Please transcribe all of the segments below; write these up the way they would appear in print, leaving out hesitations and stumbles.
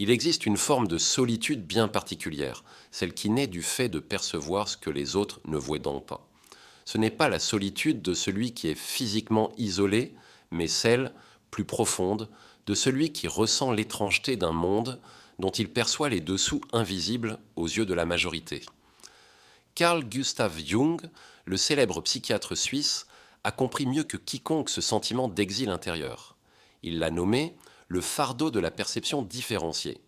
Il existe une forme de solitude bien particulière, celle qui naît du fait de percevoir ce que les autres ne voient donc pas. Ce n'est pas la solitude de celui qui est physiquement isolé, mais celle, plus profonde, de celui qui ressent l'étrangeté d'un monde dont il perçoit les dessous invisibles aux yeux de la majorité. Carl Gustav Jung, le célèbre psychiatre suisse, a compris mieux que quiconque ce sentiment d'exil intérieur. Il l'a nommé le fardeau de la perception différenciée.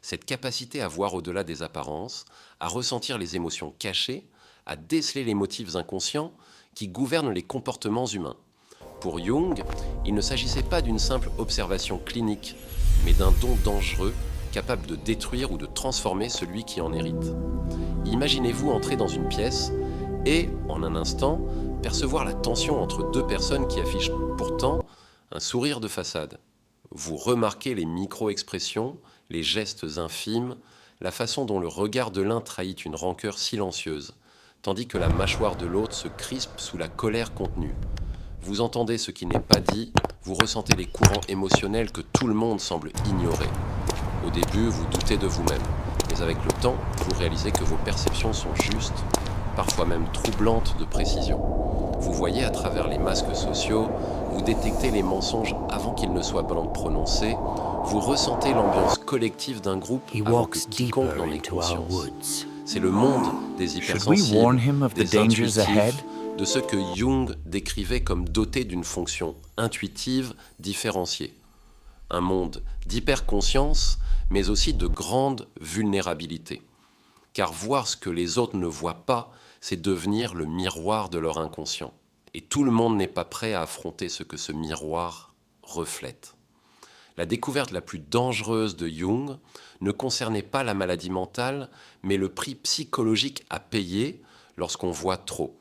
Cette capacité à voir au-delà des apparences, à ressentir les émotions cachées, à déceler les motifs inconscients qui gouvernent les comportements humains. Pour Jung, il ne s'agissait pas d'une simple observation clinique, mais d'un don dangereux capable de détruire ou de transformer celui qui en hérite. Imaginez-vous entrer dans une pièce et, en un instant, percevoir la tension entre deux personnes qui affichent pourtant un sourire de façade. Vous remarquez les micro-expressions, les gestes infimes, la façon dont le regard de l'un trahit une rancœur silencieuse, tandis que la mâchoire de l'autre se crispe sous la colère contenue. Vous entendez ce qui n'est pas dit, vous ressentez les courants émotionnels que tout le monde semble ignorer. Au début, vous doutez de vous-même, mais avec le temps, vous réalisez que vos perceptions sont justes, parfois même troublantes de précision. Vous voyez à travers les masques sociaux, vous détectez les mensonges avant qu'ils ne soient prononcés, vous ressentez l'ambiance collective d'un groupe avant que quiconque n'en ait conscience. C'est le monde des hypersensibles, des intuitifs, de ceux que Jung décrivait comme dotés d'une fonction intuitive différenciée. Un monde d'hyperconscience, mais aussi de grande vulnérabilité. Car voir ce que les autres ne voient pas, c'est devenir le miroir de leur inconscient. Et tout le monde n'est pas prêt à affronter ce que ce miroir reflète. La découverte la plus dangereuse de Jung ne concernait pas la maladie mentale, mais le prix psychologique à payer lorsqu'on voit trop.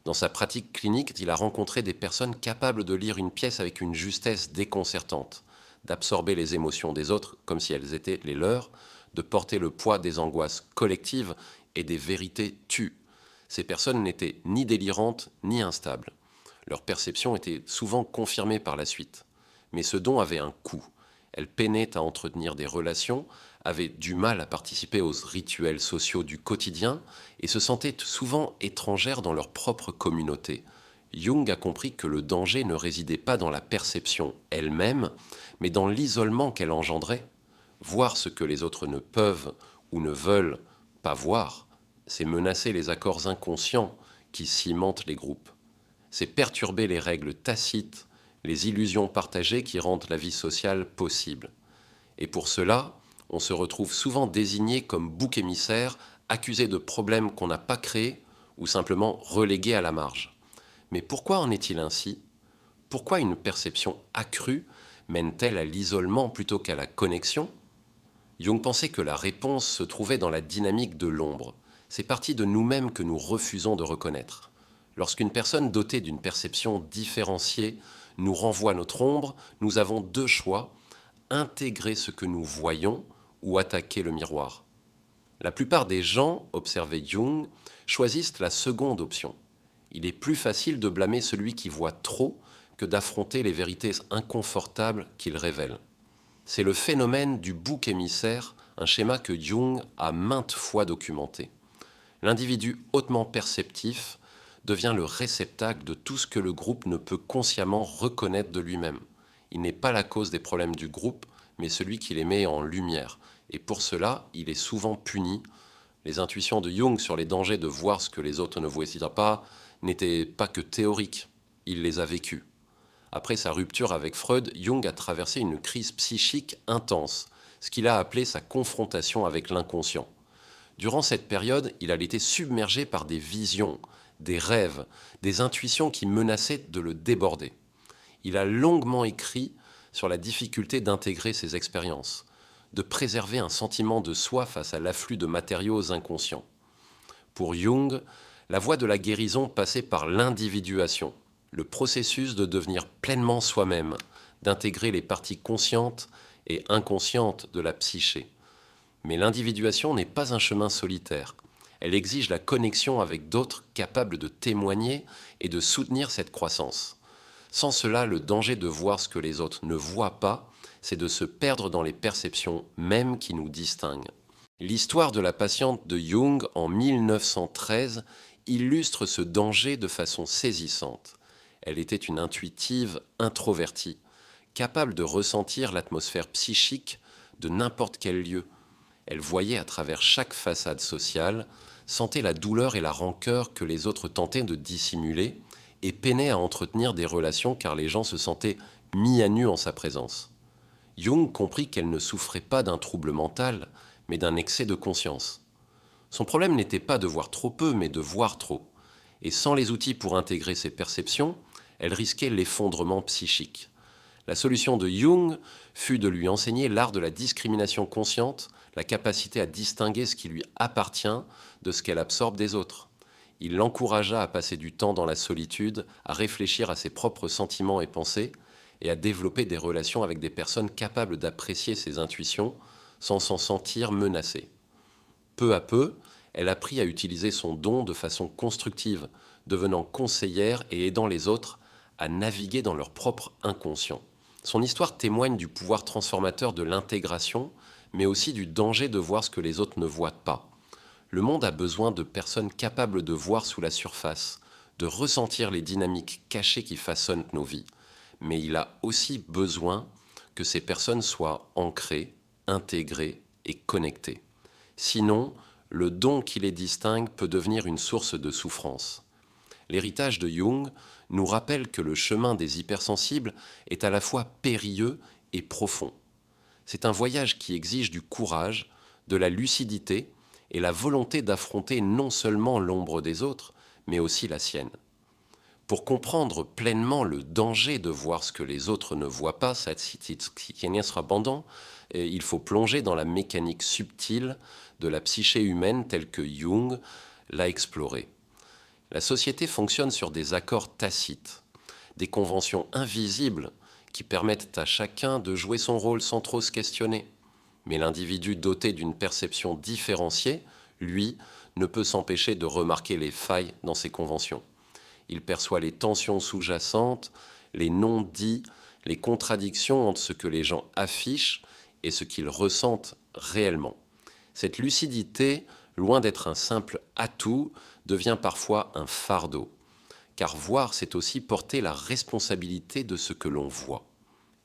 Dans sa pratique clinique, il a rencontré des personnes capables de lire une pièce avec une justesse déconcertante, d'absorber les émotions des autres comme si elles étaient les leurs, de porter le poids des angoisses collectives et des vérités tues. Ces personnes n'étaient ni délirantes ni instables. Leur perception était souvent confirmée par la suite. Mais ce don avait un coût. Elles peinaient à entretenir des relations, avaient du mal à participer aux rituels sociaux du quotidien et se sentaient souvent étrangères dans leur propre communauté. Jung a compris que le danger ne résidait pas dans la perception elle-même, mais dans l'isolement qu'elle engendrait. Voir ce que les autres ne peuvent ou ne veulent pas voir, c'est menacer les accords inconscients qui cimentent les groupes. C'est perturber les règles tacites, les illusions partagées qui rendent la vie sociale possible. Et pour cela, on se retrouve souvent désigné comme bouc émissaire, accusé de problèmes qu'on n'a pas créés ou simplement relégué à la marge. Mais pourquoi en est-il ainsi ? Pourquoi une perception accrue mène-t-elle à l'isolement plutôt qu'à la connexion ? Jung pensait que la réponse se trouvait dans la dynamique de l'ombre. C'est partie de nous-mêmes que nous refusons de reconnaître. Lorsqu'une personne dotée d'une perception différenciée nous renvoie notre ombre, nous avons deux choix, intégrer ce que nous voyons ou attaquer le miroir. La plupart des gens, observait Jung, choisissent la seconde option. Il est plus facile de blâmer celui qui voit trop que d'affronter les vérités inconfortables qu'il révèle. C'est le phénomène du bouc émissaire, un schéma que Jung a maintes fois documenté. L'individu hautement perceptif devient le réceptacle de tout ce que le groupe ne peut consciemment reconnaître de lui-même. Il n'est pas la cause des problèmes du groupe, mais celui qui les met en lumière. Et pour cela, il est souvent puni. Les intuitions de Jung sur les dangers de voir ce que les autres ne voyaient pas n'étaient pas que théoriques. Il les a vécues. Après sa rupture avec Freud, Jung a traversé une crise psychique intense, ce qu'il a appelé sa confrontation avec l'inconscient. Durant cette période, il a été submergé par des visions, des rêves, des intuitions qui menaçaient de le déborder. Il a longuement écrit sur la difficulté d'intégrer ces expériences, de préserver un sentiment de soi face à l'afflux de matériaux inconscients. Pour Jung, la voie de la guérison passait par l'individuation, le processus de devenir pleinement soi-même, d'intégrer les parties conscientes et inconscientes de la psyché. Mais l'individuation n'est pas un chemin solitaire. Elle exige la connexion avec d'autres capables de témoigner et de soutenir cette croissance. Sans cela, le danger de voir ce que les autres ne voient pas c'est de se perdre dans les perceptions mêmes qui nous distinguent. L'histoire de la patiente de Jung en 1913 illustre ce danger de façon saisissante. Elle était une intuitive introvertie, capable de ressentir l'atmosphère psychique de n'importe quel lieu. Elle voyait à travers chaque façade sociale, sentait la douleur et la rancœur que les autres tentaient de dissimuler et peinait à entretenir des relations car les gens se sentaient mis à nu en sa présence. Jung comprit qu'elle ne souffrait pas d'un trouble mental, mais d'un excès de conscience. Son problème n'était pas de voir trop peu, mais de voir trop. Et sans les outils pour intégrer ses perceptions, elle risquait l'effondrement psychique. La solution de Jung fut de lui enseigner l'art de la discrimination consciente, la capacité à distinguer ce qui lui appartient de ce qu'elle absorbe des autres. Il l'encouragea à passer du temps dans la solitude, à réfléchir à ses propres sentiments et pensées, et à développer des relations avec des personnes capables d'apprécier ses intuitions sans s'en sentir menacée. Peu à peu, elle apprit à utiliser son don de façon constructive, devenant conseillère et aidant les autres à naviguer dans leur propre inconscient. Son histoire témoigne du pouvoir transformateur de l'intégration, mais aussi du danger de voir ce que les autres ne voient pas. Le monde a besoin de personnes capables de voir sous la surface, de ressentir les dynamiques cachées qui façonnent nos vies. Mais il a aussi besoin que ces personnes soient ancrées, intégrées et connectées. Sinon, le don qui les distingue peut devenir une source de souffrance. L'héritage de Jung nous rappelle que le chemin des hypersensibles est à la fois périlleux et profond. C'est un voyage qui exige du courage, de la lucidité et la volonté d'affronter non seulement l'ombre des autres, mais aussi la sienne. Pour comprendre pleinement le danger de voir ce que les autres ne voient pas, il faut plonger dans la mécanique subtile de la psyché humaine telle que Jung l'a explorée. La société fonctionne sur des accords tacites, des conventions invisibles qui permettent à chacun de jouer son rôle sans trop se questionner. Mais l'individu doté d'une perception différenciée, lui, ne peut s'empêcher de remarquer les failles dans ces conventions. Il perçoit les tensions sous-jacentes, les non-dits, les contradictions entre ce que les gens affichent et ce qu'ils ressentent réellement. Cette lucidité, loin d'être un simple atout, devient parfois un fardeau. Car voir, c'est aussi porter la responsabilité de ce que l'on voit.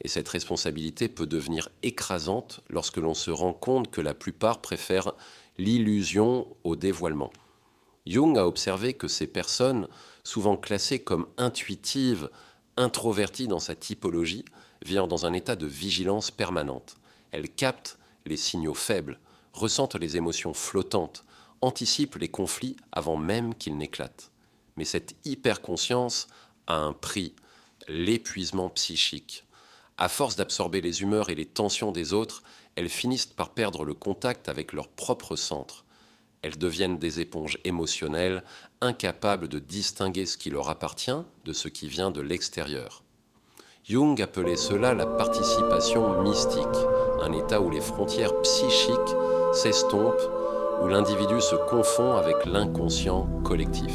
Et cette responsabilité peut devenir écrasante lorsque l'on se rend compte que la plupart préfèrent l'illusion au dévoilement. Jung a observé que ces personnes, souvent classées comme intuitives, introverties dans sa typologie, vivent dans un état de vigilance permanente. Elles captent les signaux faibles, ressentent les émotions flottantes, anticipent les conflits avant même qu'ils n'éclatent. Mais cette hyperconscience a un prix, l'épuisement psychique. À force d'absorber les humeurs et les tensions des autres, elles finissent par perdre le contact avec leur propre centre. Elles deviennent des éponges émotionnelles, incapables de distinguer ce qui leur appartient de ce qui vient de l'extérieur. Jung appelait cela la participation mystique, un état où les frontières psychiques s'estompent, où l'individu se confond avec l'inconscient collectif.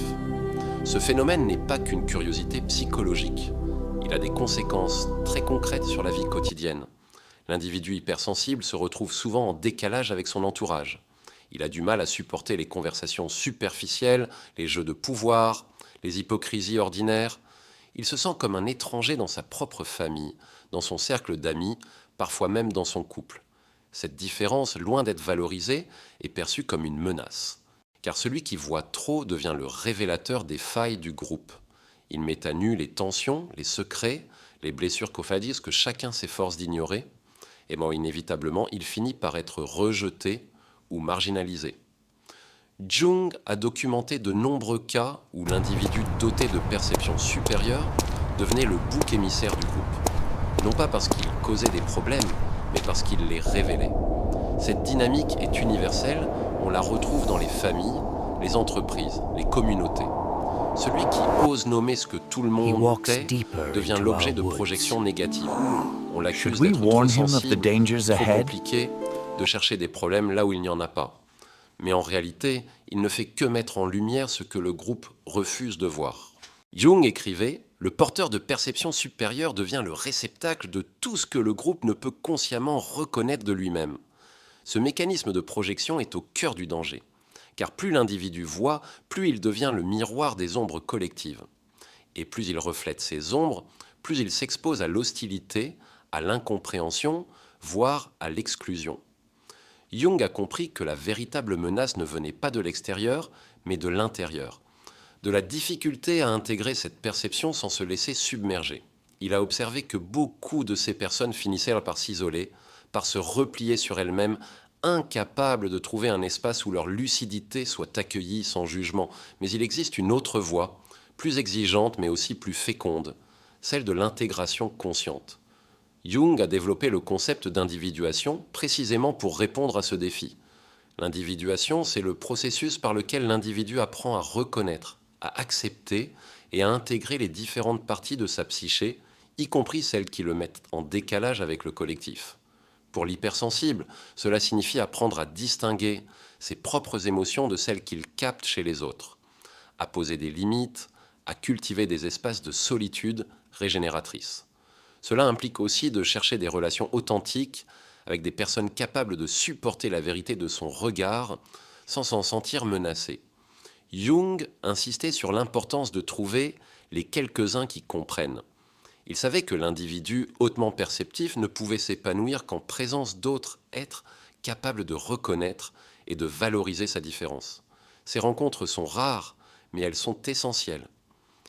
Ce phénomène n'est pas qu'une curiosité psychologique. Il a des conséquences très concrètes sur la vie quotidienne. L'individu hypersensible se retrouve souvent en décalage avec son entourage. Il a du mal à supporter les conversations superficielles, les jeux de pouvoir, les hypocrisies ordinaires. Il se sent comme un étranger dans sa propre famille, dans son cercle d'amis, parfois même dans son couple. Cette différence, loin d'être valorisée, est perçue comme une menace. Car celui qui voit trop devient le révélateur des failles du groupe. Il met à nu les tensions, les secrets, les blessures coffadisses que chacun s'efforce d'ignorer. Et inévitablement, il finit par être rejeté ou marginalisé. Jung a documenté de nombreux cas où l'individu doté de perceptions supérieures devenait le bouc émissaire du groupe. Non pas parce qu'il causait des problèmes, mais parce qu'il les révélait. Cette dynamique est universelle, on la retrouve dans les familles, les entreprises, les communautés. Celui qui ose nommer ce que tout le monde tait devient l'objet de projections négatives. On l'accuse d'être trop sensible, trop compliqué, de chercher des problèmes là où il n'y en a pas. Mais en réalité, il ne fait que mettre en lumière ce que le groupe refuse de voir. Jung écrivait Le porteur de perception supérieure devient le réceptacle de tout ce que le groupe ne peut consciemment reconnaître de lui-même. Ce mécanisme de projection est au cœur du danger, car plus l'individu voit, plus il devient le miroir des ombres collectives. Et plus il reflète ces ombres, plus il s'expose à l'hostilité, à l'incompréhension, voire à l'exclusion. Jung a compris que la véritable menace ne venait pas de l'extérieur, mais de l'intérieur, de la difficulté à intégrer cette perception sans se laisser submerger. Il a observé que beaucoup de ces personnes finissaient par s'isoler, par se replier sur elles-mêmes, incapables de trouver un espace où leur lucidité soit accueillie sans jugement. Mais il existe une autre voie, plus exigeante mais aussi plus féconde, celle de l'intégration consciente. Jung a développé le concept d'individuation précisément pour répondre à ce défi. L'individuation, c'est le processus par lequel l'individu apprend à reconnaître, à accepter et à intégrer les différentes parties de sa psyché, y compris celles qui le mettent en décalage avec le collectif. Pour l'hypersensible, cela signifie apprendre à distinguer ses propres émotions de celles qu'il capte chez les autres, à poser des limites, à cultiver des espaces de solitude régénératrices. Cela implique aussi de chercher des relations authentiques avec des personnes capables de supporter la vérité de son regard sans s'en sentir menacé. Jung insistait sur l'importance de trouver les quelques-uns qui comprennent. Il savait que l'individu hautement perceptif ne pouvait s'épanouir qu'en présence d'autres êtres capables de reconnaître et de valoriser sa différence. Ces rencontres sont rares, mais elles sont essentielles.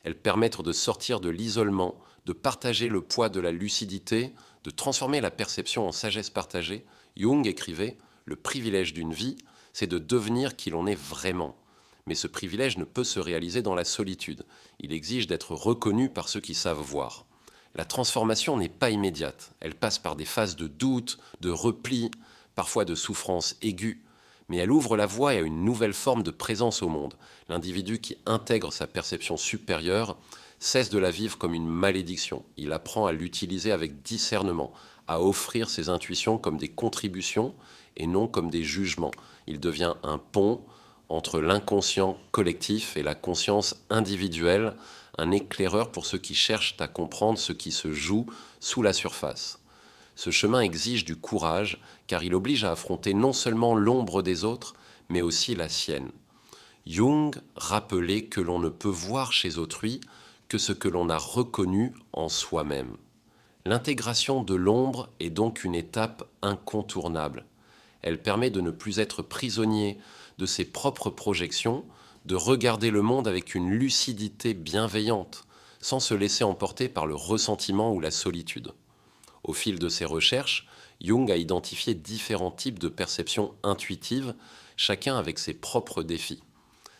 Elles permettent de sortir de l'isolement, de partager le poids de la lucidité, de transformer la perception en sagesse partagée. Jung écrivait « Le privilège d'une vie, c'est de devenir qui l'on est vraiment. Mais ce privilège ne peut se réaliser dans la solitude. Il exige d'être reconnu par ceux qui savent voir. La transformation n'est pas immédiate. Elle passe par des phases de doute, de repli, parfois de souffrance aiguë. Mais elle ouvre la voie à une nouvelle forme de présence au monde. L'individu qui intègre sa perception supérieure cesse de la vivre comme une malédiction. Il apprend à l'utiliser avec discernement, à offrir ses intuitions comme des contributions et non comme des jugements. Il devient un pont entre l'inconscient collectif et la conscience individuelle, un éclaireur pour ceux qui cherchent à comprendre ce qui se joue sous la surface. Ce chemin exige du courage, car il oblige à affronter non seulement l'ombre des autres, mais aussi la sienne. Jung rappelait que l'on ne peut voir chez autrui que ce que l'on a reconnu en soi-même. L'intégration de l'ombre est donc une étape incontournable. Elle permet de ne plus être prisonnier de ses propres projections, de regarder le monde avec une lucidité bienveillante, sans se laisser emporter par le ressentiment ou la solitude. Au fil de ses recherches, Jung a identifié différents types de perceptions intuitives, chacun avec ses propres défis.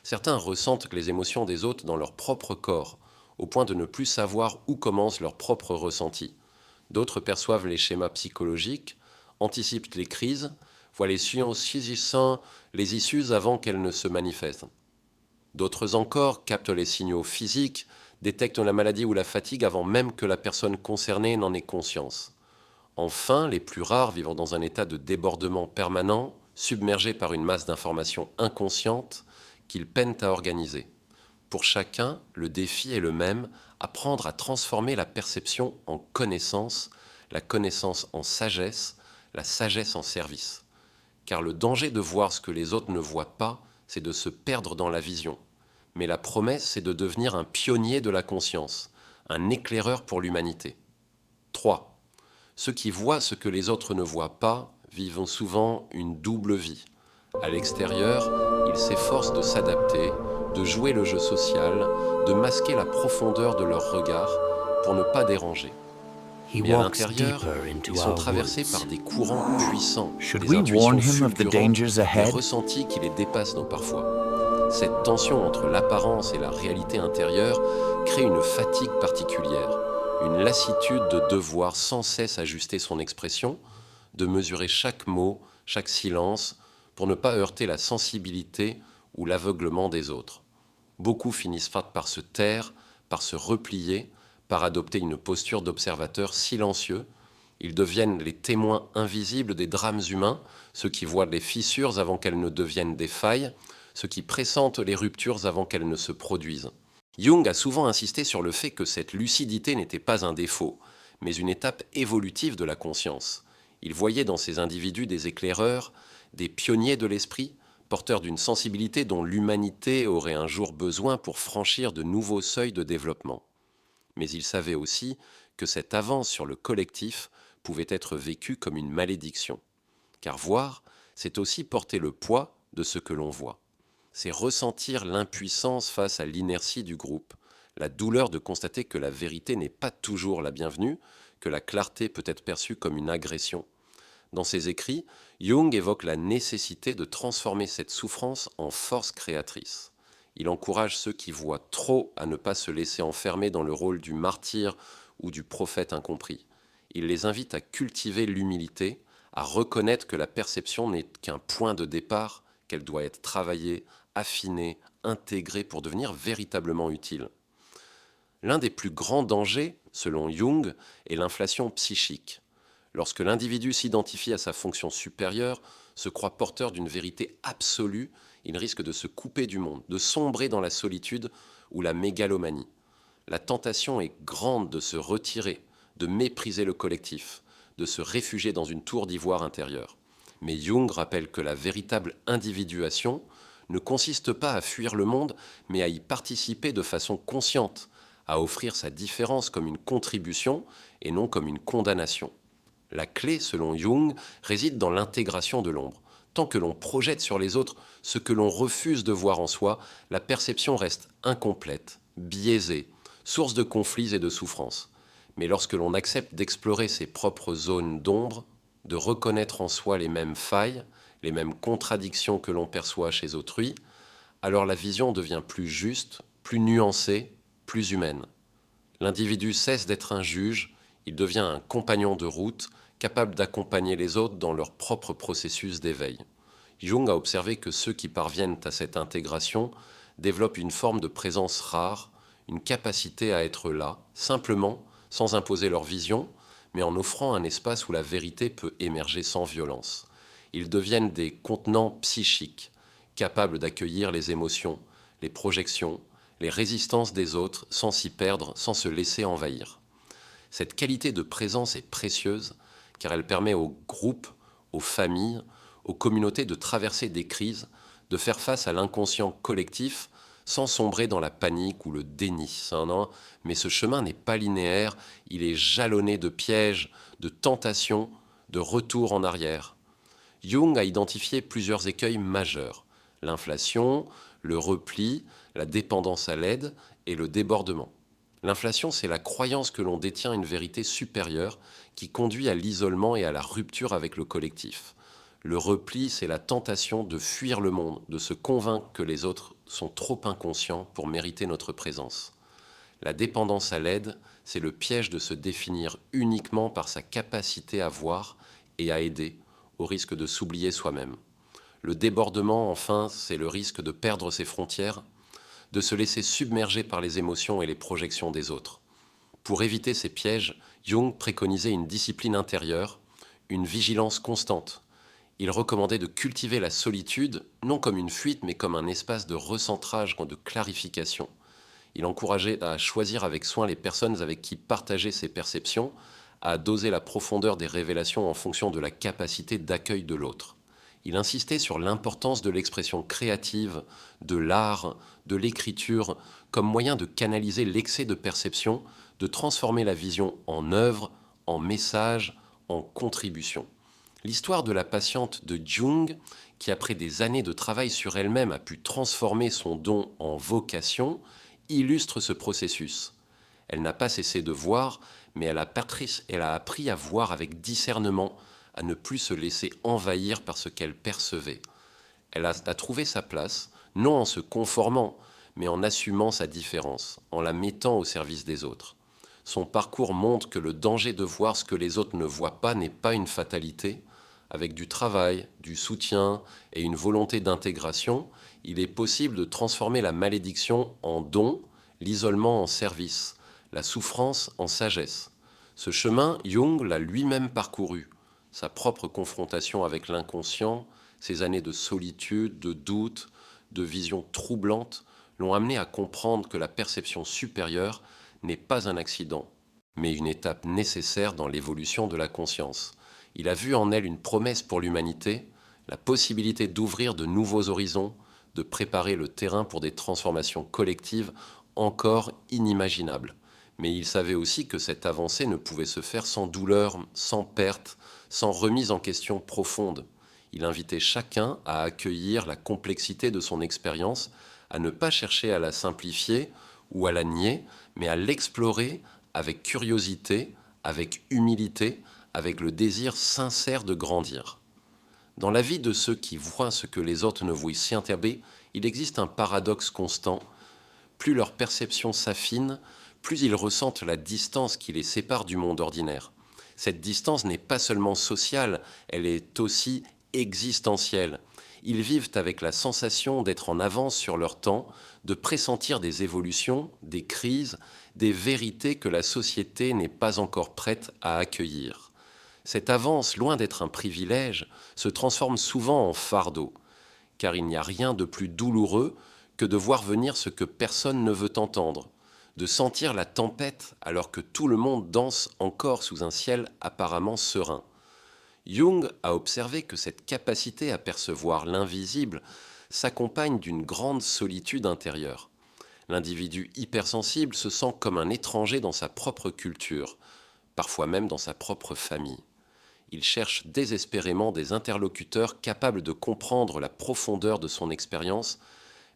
Certains ressentent les émotions des autres dans leur propre corps, au point de ne plus savoir où commence leur propre ressenti. D'autres perçoivent les schémas psychologiques, anticipent les crises, voient les sciences les issues avant qu'elles ne se manifestent. D'autres encore captent les signaux physiques, détectent la maladie ou la fatigue avant même que la personne concernée n'en ait conscience. Enfin, les plus rares vivant dans un état de débordement permanent, submergés par une masse d'informations inconscientes qu'ils peinent à organiser. Pour chacun, le défi est le même, apprendre à transformer la perception en connaissance, la connaissance en sagesse, la sagesse en service. Car le danger de voir ce que les autres ne voient pas, c'est de se perdre dans la vision. Mais la promesse, c'est de devenir un pionnier de la conscience, un éclaireur pour l'humanité. 3. Ceux qui voient ce que les autres ne voient pas vivent souvent une double vie. À l'extérieur, ils s'efforcent de s'adapter, de jouer le jeu social, de masquer la profondeur de leur regard pour ne pas déranger. Mais à l'intérieur, ils sont traversés par des courants puissants, des intuitions fulgurantes, des ressentis qui les dépassent parfois. Cette tension entre l'apparence et la réalité intérieure crée une fatigue particulière, une lassitude de devoir sans cesse ajuster son expression, de mesurer chaque mot, chaque silence, pour ne pas heurter la sensibilité ou l'aveuglement des autres. Beaucoup finissent par se taire, par se replier, par adopter une posture d'observateur silencieux. Ils deviennent les témoins invisibles des drames humains, ceux qui voient les fissures avant qu'elles ne deviennent des failles, ceux qui pressentent les ruptures avant qu'elles ne se produisent. Jung a souvent insisté sur le fait que cette lucidité n'était pas un défaut, mais une étape évolutive de la conscience. Il voyait dans ces individus des éclaireurs, des pionniers de l'esprit, porteurs d'une sensibilité dont l'humanité aurait un jour besoin pour franchir de nouveaux seuils de développement. Mais il savait aussi que cette avance sur le collectif pouvait être vécue comme une malédiction. Car voir, c'est aussi porter le poids de ce que l'on voit. C'est ressentir l'impuissance face à l'inertie du groupe, la douleur de constater que la vérité n'est pas toujours la bienvenue, que la clarté peut être perçue comme une agression. Dans ses écrits, Jung évoque la nécessité de transformer cette souffrance en force créatrice. Il encourage ceux qui voient trop à ne pas se laisser enfermer dans le rôle du martyr ou du prophète incompris. Il les invite à cultiver l'humilité, à reconnaître que la perception n'est qu'un point de départ, qu'elle doit être travaillée, affinée, intégrée pour devenir véritablement utile. L'un des plus grands dangers, selon Jung, est l'inflation psychique. Lorsque l'individu s'identifie à sa fonction supérieure, se croit porteur d'une vérité absolue, il risque de se couper du monde, de sombrer dans la solitude ou la mégalomanie. La tentation est grande de se retirer, de mépriser le collectif, de se réfugier dans une tour d'ivoire intérieure. Mais Jung rappelle que la véritable individuation ne consiste pas à fuir le monde, mais à y participer de façon consciente, à offrir sa différence comme une contribution et non comme une condamnation. La clé, selon Jung, réside dans l'intégration de l'ombre. Tant que l'on projette sur les autres ce que l'on refuse de voir en soi, la perception reste incomplète, biaisée, source de conflits et de souffrances. Mais lorsque l'on accepte d'explorer ses propres zones d'ombre, de reconnaître en soi les mêmes failles, les mêmes contradictions que l'on perçoit chez autrui, alors la vision devient plus juste, plus nuancée, plus humaine. L'individu cesse d'être un juge, il devient un compagnon de route, capable d'accompagner les autres dans leur propre processus d'éveil. Jung a observé que ceux qui parviennent à cette intégration développent une forme de présence rare, une capacité à être là, simplement, sans imposer leur vision, mais en offrant un espace où la vérité peut émerger sans violence. Ils deviennent des contenants psychiques, capables d'accueillir les émotions, les projections, les résistances des autres sans s'y perdre, sans se laisser envahir. Cette qualité de présence est précieuse car elle permet aux groupes, aux familles, aux communautés de traverser des crises, de faire face à l'inconscient collectif sans sombrer dans la panique ou le déni. Mais ce chemin n'est pas linéaire, il est jalonné de pièges, de tentations, de retours en arrière. Jung a identifié plusieurs écueils majeurs: l'inflation, le repli, la dépendance à l'aide et le débordement. L'inflation, c'est la croyance que l'on détient une vérité supérieure qui conduit à l'isolement et à la rupture avec le collectif. Le repli, c'est la tentation de fuir le monde, de se convaincre que les autres sont trop inconscients pour mériter notre présence. La dépendance à l'aide, c'est le piège de se définir uniquement par sa capacité à voir et à aider, au risque de s'oublier soi-même. Le débordement, enfin, c'est le risque de perdre ses frontières, de se laisser submerger par les émotions et les projections des autres. Pour éviter ces pièges, Jung préconisait une discipline intérieure, une vigilance constante. Il recommandait de cultiver la solitude, non comme une fuite, mais comme un espace de recentrage, de clarification. Il encourageait à choisir avec soin les personnes avec qui partager ses perceptions, à doser la profondeur des révélations en fonction de la capacité d'accueil de l'autre. Il insistait sur l'importance de l'expression créative, de l'art, de l'écriture, comme moyen de canaliser l'excès de perception, de transformer la vision en œuvre, en message, en contribution. L'histoire de la patiente de Jung, qui après des années de travail sur elle-même a pu transformer son don en vocation, illustre ce processus. Elle n'a pas cessé de voir, mais elle a appris à voir avec discernement, à ne plus se laisser envahir par ce qu'elle percevait. Elle a trouvé sa place, non en se conformant, mais en assumant sa différence, en la mettant au service des autres. Son parcours montre que le danger de voir ce que les autres ne voient pas n'est pas une fatalité. Avec du travail, du soutien et une volonté d'intégration, il est possible de transformer la malédiction en don, l'isolement en service, la souffrance en sagesse. Ce chemin, Jung l'a lui-même parcouru. Sa propre confrontation avec l'inconscient, ses années de solitude, de doute, de visions troublantes, l'ont amené à comprendre que la perception supérieure n'est pas un accident, mais une étape nécessaire dans l'évolution de la conscience. Il a vu en elle une promesse pour l'humanité, la possibilité d'ouvrir de nouveaux horizons, de préparer le terrain pour des transformations collectives encore inimaginables. Mais il savait aussi que cette avancée ne pouvait se faire sans douleur, sans perte, sans remise en question profonde. Il invitait chacun à accueillir la complexité de son expérience, à ne pas chercher à la simplifier ou à la nier, mais à l'explorer avec curiosité, avec humilité, avec le désir sincère de grandir. Dans la vie de ceux qui voient ce que les autres ne voient s'y interber, il existe un paradoxe constant. Plus leur perception s'affine, plus ils ressentent la distance qui les sépare du monde ordinaire. Cette distance n'est pas seulement sociale, elle est aussi existentielle. Ils vivent avec la sensation d'être en avance sur leur temps, de pressentir des évolutions, des crises, des vérités que la société n'est pas encore prête à accueillir. Cette avance, loin d'être un privilège, se transforme souvent en fardeau, car il n'y a rien de plus douloureux que de voir venir ce que personne ne veut entendre, de sentir la tempête alors que tout le monde danse encore sous un ciel apparemment serein. Jung a observé que cette capacité à percevoir l'invisible s'accompagne d'une grande solitude intérieure. L'individu hypersensible se sent comme un étranger dans sa propre culture, parfois même dans sa propre famille. Il cherche désespérément des interlocuteurs capables de comprendre la profondeur de son expérience,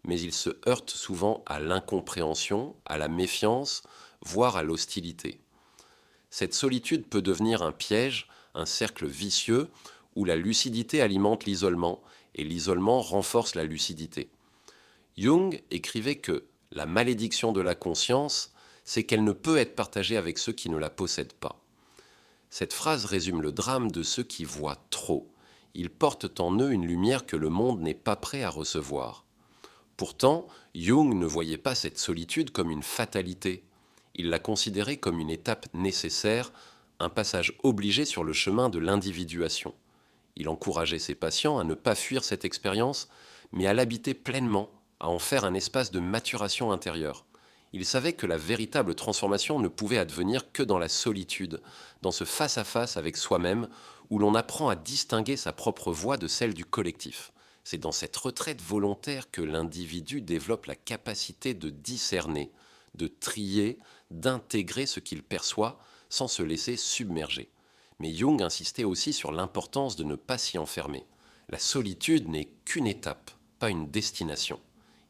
mais il se heurte souvent à l'incompréhension, à la méfiance, voire à l'hostilité. Cette solitude peut devenir un piège, un cercle vicieux où la lucidité alimente l'isolement et l'isolement renforce la lucidité. Jung écrivait que la malédiction de la conscience, c'est qu'elle ne peut être partagée avec ceux qui ne la possèdent pas. Cette phrase résume le drame de ceux qui voient trop. Ils portent en eux une lumière que le monde n'est pas prêt à recevoir. Pourtant, Jung ne voyait pas cette solitude comme une fatalité. Il la considérait comme une étape nécessaire, un passage obligé sur le chemin de l'individuation. Il encourageait ses patients à ne pas fuir cette expérience, mais à l'habiter pleinement, à en faire un espace de maturation intérieure. Il savait que la véritable transformation ne pouvait advenir que dans la solitude, dans ce face-à-face avec soi-même, où l'on apprend à distinguer sa propre voix de celle du collectif. C'est dans cette retraite volontaire que l'individu développe la capacité de discerner, de trier, d'intégrer ce qu'il perçoit sans se laisser submerger. Mais Jung insistait aussi sur l'importance de ne pas s'y enfermer. La solitude n'est qu'une étape, pas une destination.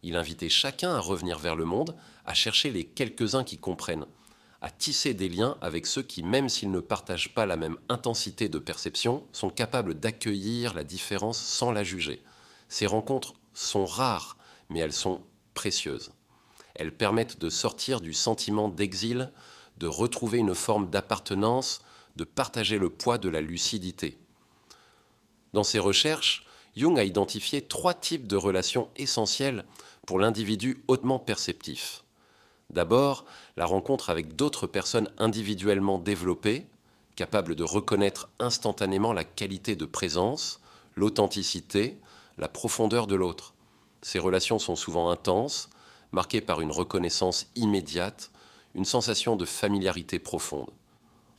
Il invitait chacun à revenir vers le monde, à chercher les quelques-uns qui comprennent, à tisser des liens avec ceux qui, même s'ils ne partagent pas la même intensité de perception, sont capables d'accueillir la différence sans la juger. Ces rencontres sont rares, mais elles sont précieuses. Elles permettent de sortir du sentiment d'exil, de retrouver une forme d'appartenance, de partager le poids de la lucidité. Dans ses recherches, Jung a identifié 3 types de relations essentielles pour l'individu hautement perceptif. D'abord, la rencontre avec d'autres personnes individuellement développées, capables de reconnaître instantanément la qualité de présence, l'authenticité, la profondeur de l'autre. Ces relations sont souvent intenses, marquées par une reconnaissance immédiate, une sensation de familiarité profonde.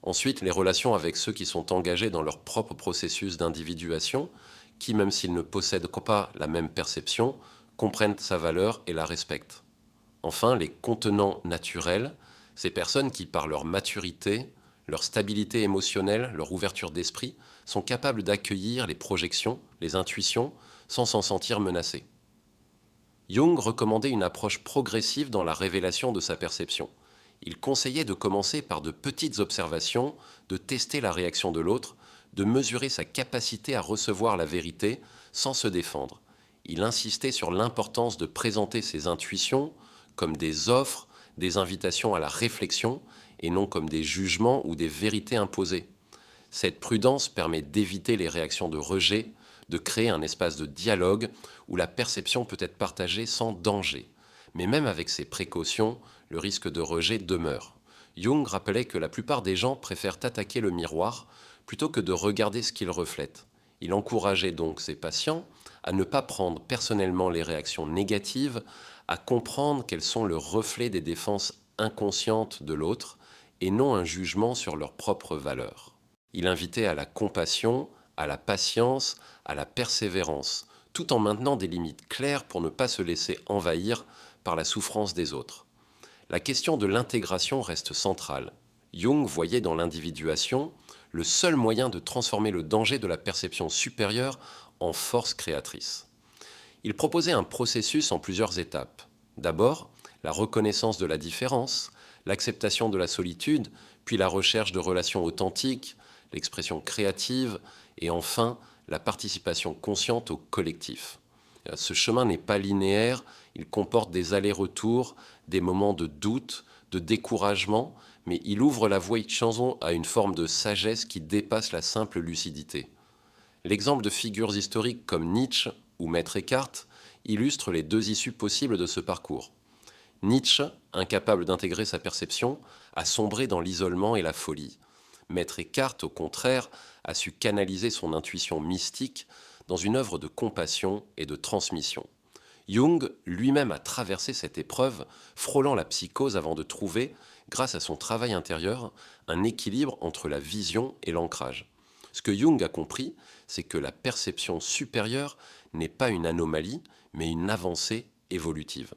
Ensuite, les relations avec ceux qui sont engagés dans leur propre processus d'individuation, qui, même s'ils ne possèdent pas la même perception, comprennent sa valeur et la respectent. Enfin, les contenants naturels, ces personnes qui, par leur maturité, leur stabilité émotionnelle, leur ouverture d'esprit, sont capables d'accueillir les projections, les intuitions, sans s'en sentir menacés. Jung recommandait une approche progressive dans la révélation de sa perception. Il conseillait de commencer par de petites observations, de tester la réaction de l'autre, de mesurer sa capacité à recevoir la vérité sans se défendre. Il insistait sur l'importance de présenter ses intuitions comme des offres, des invitations à la réflexion, et non comme des jugements ou des vérités imposées. Cette prudence permet d'éviter les réactions de rejet, de créer un espace de dialogue où la perception peut être partagée sans danger. Mais même avec ces précautions, le risque de rejet demeure. Jung rappelait que la plupart des gens préfèrent attaquer le miroir plutôt que de regarder ce qu'il reflète. Il encourageait donc ses patients à ne pas prendre personnellement les réactions négatives, à comprendre qu'elles sont le reflet des défenses inconscientes de l'autre et non un jugement sur leurs propres valeurs. Il invitait à la compassion, à la patience, à la persévérance, tout en maintenant des limites claires pour ne pas se laisser envahir par la souffrance des autres. La question de l'intégration reste centrale. Jung voyait dans l'individuation le seul moyen de transformer le danger de la perception supérieure en force créatrice. Il proposait un processus en plusieurs étapes. D'abord, la reconnaissance de la différence, l'acceptation de la solitude, puis la recherche de relations authentiques, l'expression créative et enfin la participation consciente au collectif. Ce chemin n'est pas linéaire, il comporte des allers-retours, des moments de doute, de découragement, mais il ouvre la voie de Chanson à une forme de sagesse qui dépasse la simple lucidité. L'exemple de figures historiques comme Nietzsche ou Maître Eckhart illustre les deux issues possibles de ce parcours. Nietzsche, incapable d'intégrer sa perception, a sombré dans l'isolement et la folie. Maître Eckhart, au contraire, a su canaliser son intuition mystique dans une œuvre de compassion et de transmission. Jung lui-même a traversé cette épreuve, frôlant la psychose avant de trouver, grâce à son travail intérieur, un équilibre entre la vision et l'ancrage. Ce que Jung a compris, c'est que la perception supérieure n'est pas une anomalie, mais une avancée évolutive.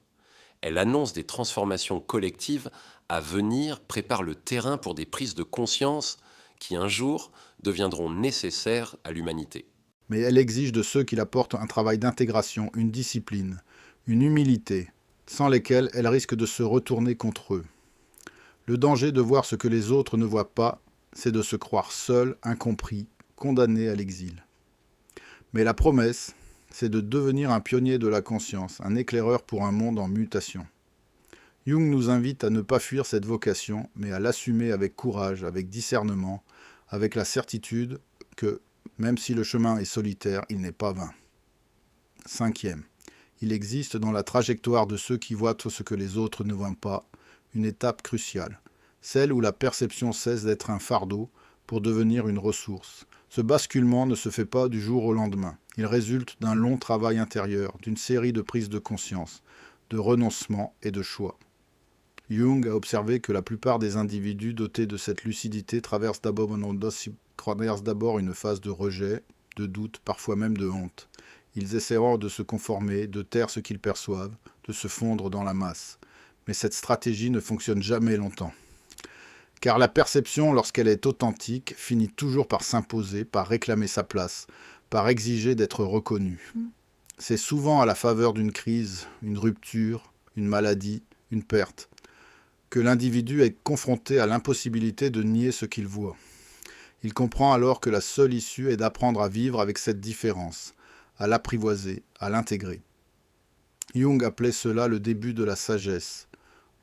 Elle annonce des transformations collectives à venir, prépare le terrain pour des prises de conscience qui, un jour, deviendront nécessaires à l'humanité. Mais elle exige de ceux qui la portent un travail d'intégration, une discipline, une humilité, sans lesquelles elle risque de se retourner contre eux. Le danger de voir ce que les autres ne voient pas, c'est de se croire seul, incompris, condamné à l'exil. Mais la promesse, c'est de devenir un pionnier de la conscience, un éclaireur pour un monde en mutation. Jung nous invite à ne pas fuir cette vocation, mais à l'assumer avec courage, avec discernement, avec la certitude que, même si le chemin est solitaire, il n'est pas vain. 5e. Il existe dans la trajectoire de ceux qui voient ce que les autres ne voient pas, une étape cruciale, celle où la perception cesse d'être un fardeau pour devenir une ressource. Ce basculement ne se fait pas du jour au lendemain. Il résulte d'un long travail intérieur, d'une série de prises de conscience, de renoncements et de choix. Jung a observé que la plupart des individus dotés de cette lucidité traversent d'abord une phase de rejet, de doute, parfois même de honte. Ils essaieront de se conformer, de taire ce qu'ils perçoivent, de se fondre dans la masse. Mais cette stratégie ne fonctionne jamais longtemps. Car la perception, lorsqu'elle est authentique, finit toujours par s'imposer, par réclamer sa place, par exiger d'être reconnue. C'est souvent à la faveur d'une crise, une rupture, une maladie, une perte, que l'individu est confronté à l'impossibilité de nier ce qu'il voit. Il comprend alors que la seule issue est d'apprendre à vivre avec cette différence, à l'apprivoiser, à l'intégrer. Jung appelait cela le début de la sagesse,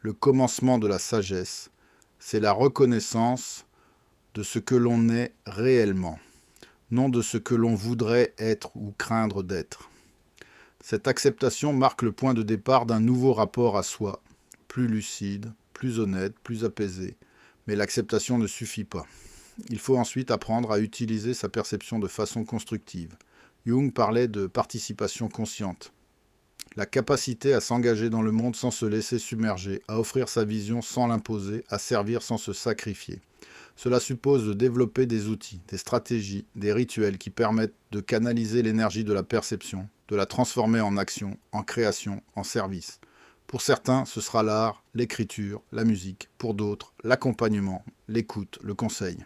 le commencement de la sagesse. C'est la reconnaissance de ce que l'on est réellement, non de ce que l'on voudrait être ou craindre d'être. Cette acceptation marque le point de départ d'un nouveau rapport à soi, plus lucide, plus honnête, plus apaisé. Mais l'acceptation ne suffit pas. Il faut ensuite apprendre à utiliser sa perception de façon constructive. Jung parlait de participation consciente. La capacité à s'engager dans le monde sans se laisser submerger, à offrir sa vision sans l'imposer, à servir sans se sacrifier. Cela suppose de développer des outils, des stratégies, des rituels qui permettent de canaliser l'énergie de la perception, de la transformer en action, en création, en service. Pour certains, ce sera l'art, l'écriture, la musique. Pour d'autres, l'accompagnement, l'écoute, le conseil.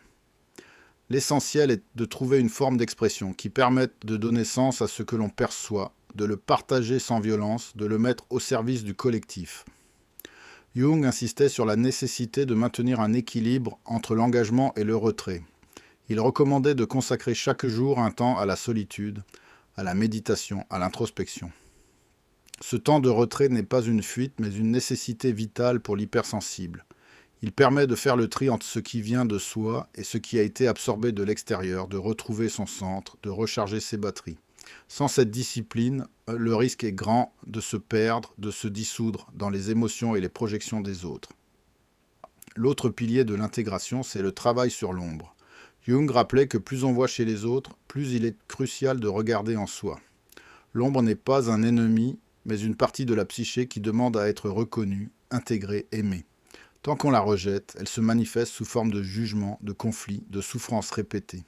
L'essentiel est de trouver une forme d'expression qui permette de donner sens à ce que l'on perçoit, de le partager sans violence, de le mettre au service du collectif. Jung insistait sur la nécessité de maintenir un équilibre entre l'engagement et le retrait. Il recommandait de consacrer chaque jour un temps à la solitude, à la méditation, à l'introspection. Ce temps de retrait n'est pas une fuite, mais une nécessité vitale pour l'hypersensible. Il permet de faire le tri entre ce qui vient de soi et ce qui a été absorbé de l'extérieur, de retrouver son centre, de recharger ses batteries. Sans cette discipline, le risque est grand de se perdre, de se dissoudre dans les émotions et les projections des autres. L'autre pilier de l'intégration, c'est le travail sur l'ombre. Jung rappelait que plus on voit chez les autres, plus il est crucial de regarder en soi. L'ombre n'est pas un ennemi, mais une partie de la psyché qui demande à être reconnue, intégrée, aimée. Tant qu'on la rejette, elle se manifeste sous forme de jugement, de conflit, de souffrance répétée.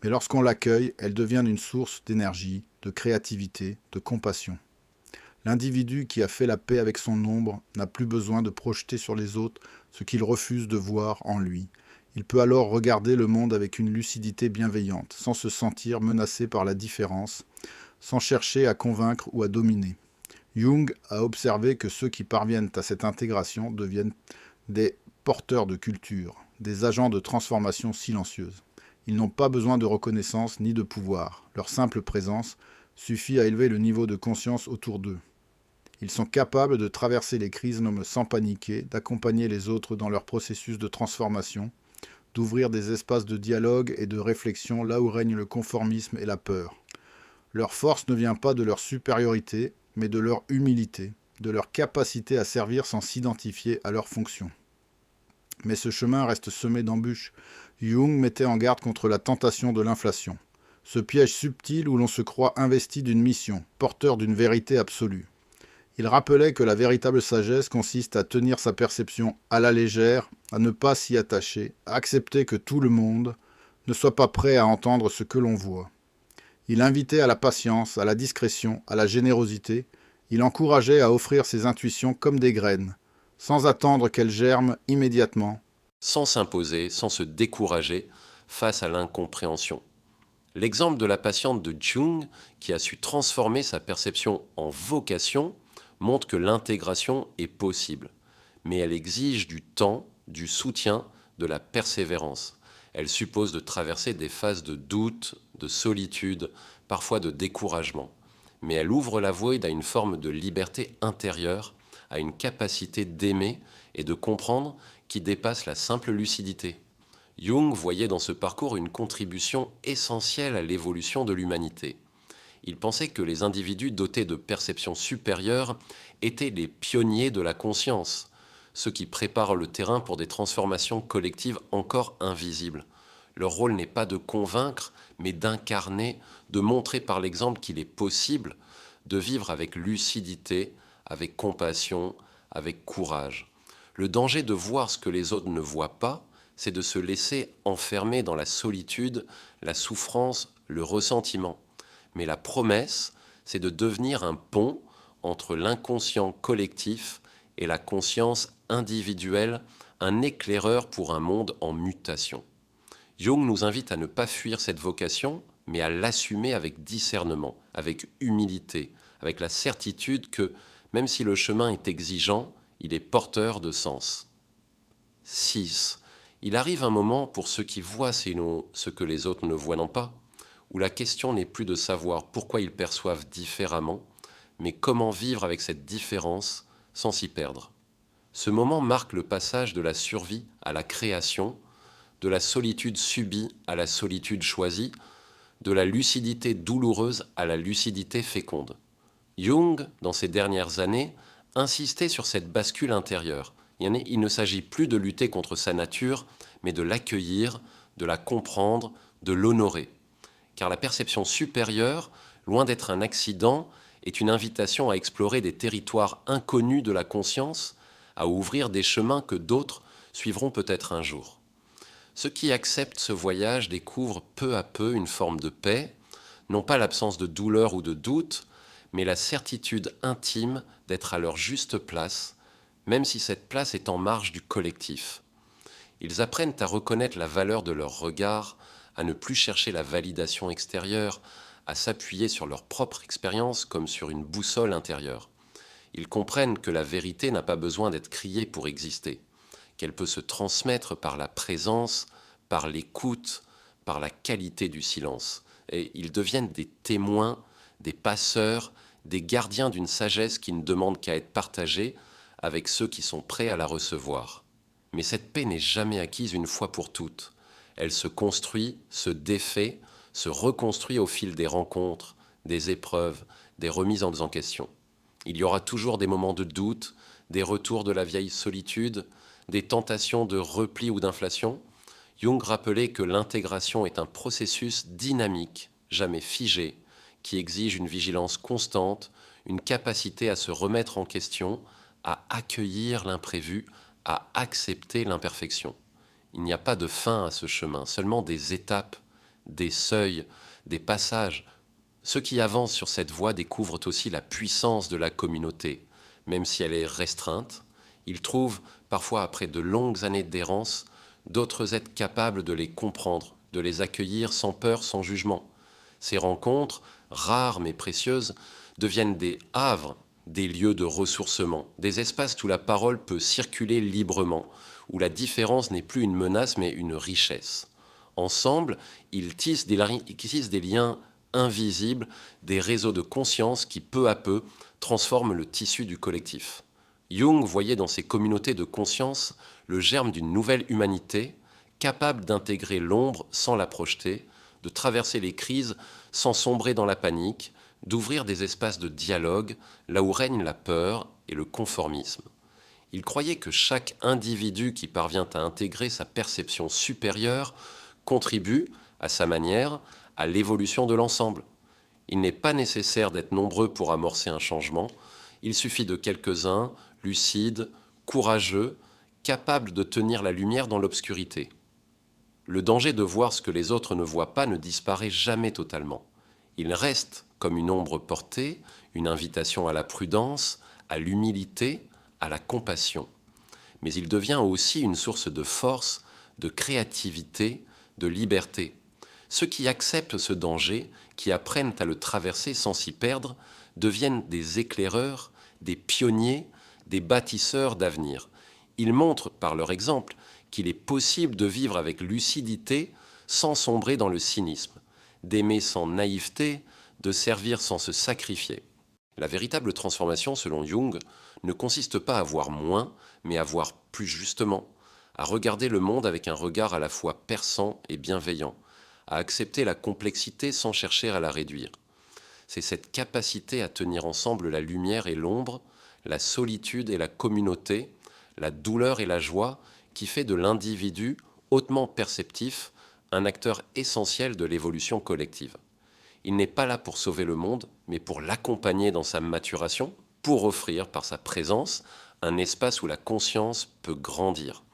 Mais lorsqu'on l'accueille, elle devient une source d'énergie, de créativité, de compassion. L'individu qui a fait la paix avec son ombre n'a plus besoin de projeter sur les autres ce qu'il refuse de voir en lui. Il peut alors regarder le monde avec une lucidité bienveillante, sans se sentir menacé par la différence, sans chercher à convaincre ou à dominer. Jung a observé que ceux qui parviennent à cette intégration deviennent des porteurs de culture, des agents de transformation silencieuse. Ils n'ont pas besoin de reconnaissance ni de pouvoir. Leur simple présence suffit à élever le niveau de conscience autour d'eux. Ils sont capables de traverser les crises sans paniquer, d'accompagner les autres dans leur processus de transformation, d'ouvrir des espaces de dialogue et de réflexion là où règne le conformisme et la peur. Leur force ne vient pas de leur supériorité, mais de leur humilité, de leur capacité à servir sans s'identifier à leur fonction. Mais ce chemin reste semé d'embûches. Jung mettait en garde contre la tentation de l'inflation, ce piège subtil où l'on se croit investi d'une mission, porteur d'une vérité absolue. Il rappelait que la véritable sagesse consiste à tenir sa perception à la légère, à ne pas s'y attacher, à accepter que tout le monde ne soit pas prêt à entendre ce que l'on voit. Il invitait à la patience, à la discrétion, à la générosité. Il encourageait à offrir ses intuitions comme des graines, sans attendre qu'elles germent immédiatement. Sans s'imposer, sans se décourager face à l'incompréhension. L'exemple de la patiente de Jung, qui a su transformer sa perception en vocation, montre que l'intégration est possible. Mais elle exige du temps, du soutien, de la persévérance. Elle suppose de traverser des phases de doute, de solitude, parfois de découragement. Mais elle ouvre la voie à une forme de liberté intérieure, à une capacité d'aimer et de comprendre qui dépasse la simple lucidité. Jung voyait dans ce parcours une contribution essentielle à l'évolution de l'humanité. Il pensait que les individus dotés de perceptions supérieures étaient les pionniers de la conscience, ceux qui préparent le terrain pour des transformations collectives encore invisibles. Leur rôle n'est pas de convaincre, mais d'incarner, de montrer par l'exemple qu'il est possible de vivre avec lucidité, avec compassion, avec courage. Le danger de voir ce que les autres ne voient pas, c'est de se laisser enfermer dans la solitude, la souffrance, le ressentiment. Mais la promesse, c'est de devenir un pont entre l'inconscient collectif et la conscience individuelle, un éclaireur pour un monde en mutation. Jung nous invite à ne pas fuir cette vocation, mais à l'assumer avec discernement, avec humilité, avec la certitude que, même si le chemin est exigeant, il est porteur de sens. 6. Il arrive un moment pour ceux qui voient sinon ce que les autres ne voient pas, où la question n'est plus de savoir pourquoi ils perçoivent différemment, mais comment vivre avec cette différence sans s'y perdre. Ce moment marque le passage de la survie à la création, de la solitude subie à la solitude choisie, de la lucidité douloureuse à la lucidité féconde. Jung, dans ses dernières années, insistait sur cette bascule intérieure. Il ne s'agit plus de lutter contre sa nature, mais de l'accueillir, de la comprendre, de l'honorer. Car la perception supérieure, loin d'être un accident, est une invitation à explorer des territoires inconnus de la conscience, à ouvrir des chemins que d'autres suivront peut-être un jour. Ceux qui acceptent ce voyage découvrent peu à peu une forme de paix, non pas l'absence de douleur ou de doute, mais la certitude intime d'être à leur juste place, même si cette place est en marge du collectif. Ils apprennent à reconnaître la valeur de leur regard, à ne plus chercher la validation extérieure, à s'appuyer sur leur propre expérience comme sur une boussole intérieure. Ils comprennent que la vérité n'a pas besoin d'être criée pour exister, qu'elle peut se transmettre par la présence, par l'écoute, par la qualité du silence. Et ils deviennent des témoins, des passeurs, des gardiens d'une sagesse qui ne demande qu'à être partagée avec ceux qui sont prêts à la recevoir. Mais cette paix n'est jamais acquise une fois pour toutes. Elle se construit, se défait, se reconstruit au fil des rencontres, des épreuves, des remises en question. Il y aura toujours des moments de doute, des retours de la vieille solitude, des tentations de repli ou d'inflation. Jung rappelait que l'intégration est un processus dynamique, jamais figé, qui exige une vigilance constante, une capacité à se remettre en question, à accueillir l'imprévu, à accepter l'imperfection. Il n'y a pas de fin à ce chemin, seulement des étapes, des seuils, des passages. Ceux qui avancent sur cette voie découvrent aussi la puissance de la communauté. Même si elle est restreinte, ils trouvent, parfois après de longues années d'errance, d'autres êtres capables de les comprendre, de les accueillir sans peur, sans jugement. Ces rencontres, rares mais précieuses, deviennent des havres, des lieux de ressourcement, des espaces où la parole peut circuler librement, où la différence n'est plus une menace mais une richesse. Ensemble, ils tissent des liens invisibles, des réseaux de conscience qui, peu à peu, transforment le tissu du collectif. Jung voyait dans ces communautés de conscience le germe d'une nouvelle humanité, capable d'intégrer l'ombre sans la projeter, de traverser les crises sans sombrer dans la panique, d'ouvrir des espaces de dialogue là où règne la peur et le conformisme. Il croyait que chaque individu qui parvient à intégrer sa perception supérieure contribue, à sa manière, à l'évolution de l'ensemble. Il n'est pas nécessaire d'être nombreux pour amorcer un changement, il suffit de quelques-uns, lucides, courageux, capables de tenir la lumière dans l'obscurité. Le danger de voir ce que les autres ne voient pas ne disparaît jamais totalement. Il reste comme une ombre portée, une invitation à la prudence, à l'humilité, à la compassion. Mais il devient aussi une source de force, de créativité, de liberté. Ceux qui acceptent ce danger, qui apprennent à le traverser sans s'y perdre, deviennent des éclaireurs, des pionniers, des bâtisseurs d'avenir. Ils montrent par leur exemple qu'il est possible de vivre avec lucidité sans sombrer dans le cynisme, d'aimer sans naïveté, de servir sans se sacrifier. La véritable transformation, selon Jung, ne consiste pas à voir moins, mais à voir plus justement, à regarder le monde avec un regard à la fois perçant et bienveillant, à accepter la complexité sans chercher à la réduire. C'est cette capacité à tenir ensemble la lumière et l'ombre, la solitude et la communauté, la douleur et la joie, qui fait de l'individu hautement perceptif un acteur essentiel de l'évolution collective. Il n'est pas là pour sauver le monde, mais pour l'accompagner dans sa maturation, pour offrir, par sa présence, un espace où la conscience peut grandir.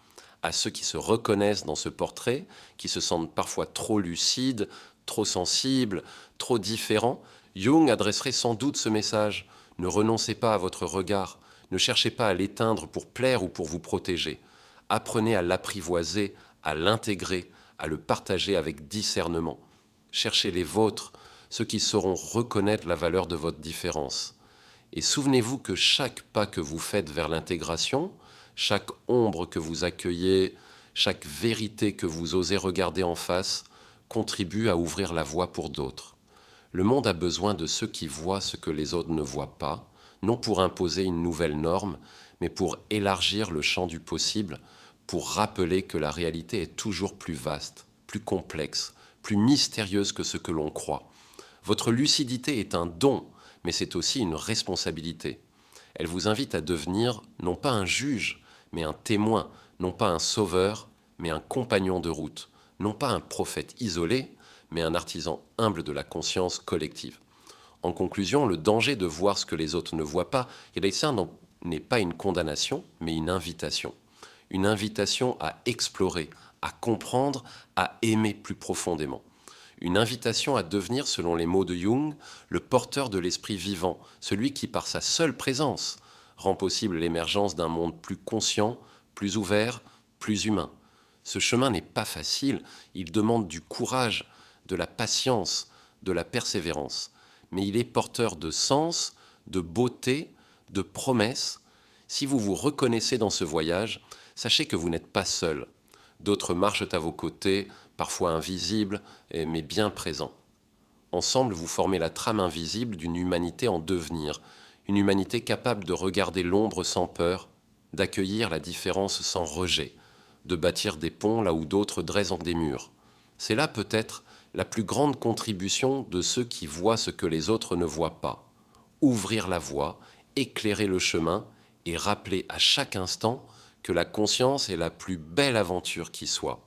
À ceux qui se reconnaissent dans ce portrait, qui se sentent parfois trop lucides, trop sensibles, trop différents, Jung adresserait sans doute ce message. Ne renoncez pas à votre regard, ne cherchez pas à l'éteindre pour plaire ou pour vous protéger. Apprenez à l'apprivoiser, à l'intégrer, à le partager avec discernement. Cherchez les vôtres, ceux qui sauront reconnaître la valeur de votre différence. Et souvenez-vous que chaque pas que vous faites vers l'intégration, chaque ombre que vous accueillez, chaque vérité que vous osez regarder en face, contribue à ouvrir la voie pour d'autres. Le monde a besoin de ceux qui voient ce que les autres ne voient pas, non pour imposer une nouvelle norme, mais pour élargir le champ du possible, pour rappeler que la réalité est toujours plus vaste, plus complexe, plus mystérieuse que ce que l'on croit. Votre lucidité est un don, mais c'est aussi une responsabilité. Elle vous invite à devenir non pas un juge, mais un témoin, non pas un sauveur, mais un compagnon de route, non pas un prophète isolé, mais un artisan humble de la conscience collective. En conclusion, le danger de voir ce que les autres ne voient pas, n'est pas une condamnation, mais une invitation. Une invitation à explorer, à comprendre, à aimer plus profondément. Une invitation à devenir, selon les mots de Jung, le porteur de l'esprit vivant, celui qui, par sa seule présence, rend possible l'émergence d'un monde plus conscient, plus ouvert, plus humain. Ce chemin n'est pas facile, il demande du courage, de la patience, de la persévérance. Mais il est porteur de sens, de beauté, de promesses. Si vous vous reconnaissez dans ce voyage, sachez que vous n'êtes pas seul. D'autres marchent à vos côtés, parfois invisibles, mais bien présents. Ensemble, vous formez la trame invisible d'une humanité en devenir, une humanité capable de regarder l'ombre sans peur, d'accueillir la différence sans rejet, de bâtir des ponts là où d'autres dressent des murs. C'est là peut-être la plus grande contribution de ceux qui voient ce que les autres ne voient pas. Ouvrir la voie, éclairer le chemin et rappeler à chaque instant que la conscience est la plus belle aventure qui soit.